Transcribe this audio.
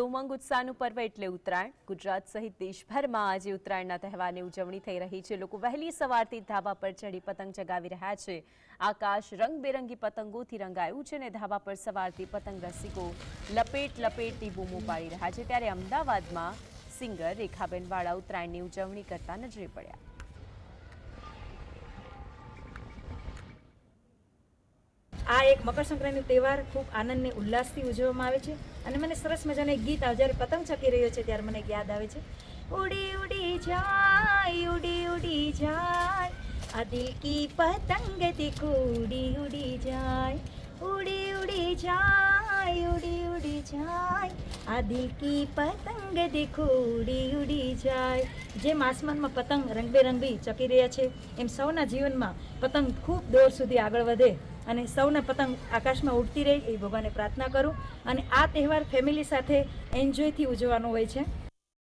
તો ઉમંગ ઉત્સાહનું પર્વ એટલે ઉત્તરાયણ. ગુજરાત સહિત દેશભરમાં આજે ઉત્તરાયણના તહેવારની ઉજવણી થઈ રહી છે. લોકો વહેલી સવારથી ધાબા પર ચડી પતંગ ચગાવી રહ્યા છે. આકાશ રંગબેરંગી પતંગોથી રંગાયું છે અને ધાબા પર સવારથી પતંગ રસિકો લપેટની બૂમો પાડી રહ્યા છે. ત્યારે અમદાવાદમાં સિંગર રેખાબેન વાળા ઉત્તરાયણની ઉજવણી કરતા નજરે પડ્યા. આ એક મકર સંક્રાંતિનો તહેવાર ખૂબ આનંદ ને ઉલ્લાસથી ઉજવવામાં આવે છે અને મને સરસ મજાનું એક ગીત જ્યારે પતંગ ચકી રહ્યો છે ત્યારે મને યાદ આવે છે, ઉડી ઉડી જાય આ દિલ કી પતંગ દેખો ઉડી ઉડી જાય, ઉડી જાય આ દિલ કી પતંગ દેખો ઉડી જાય. જેમ આસમાનમાં પતંગ રંગબેરંગી ચકી રહ્યા છે એમ સૌના જીવનમાં પતંગ ખૂબ દૂર સુધી આગળ વધે અને સૌને પતંગ આકાશમાં ઉડતી રહે એ ભગવાનને પ્રાર્થના કરું. અને આ તહેવાર ફેમિલી સાથે એન્જોયથી ઉજવવાનો હોય છે.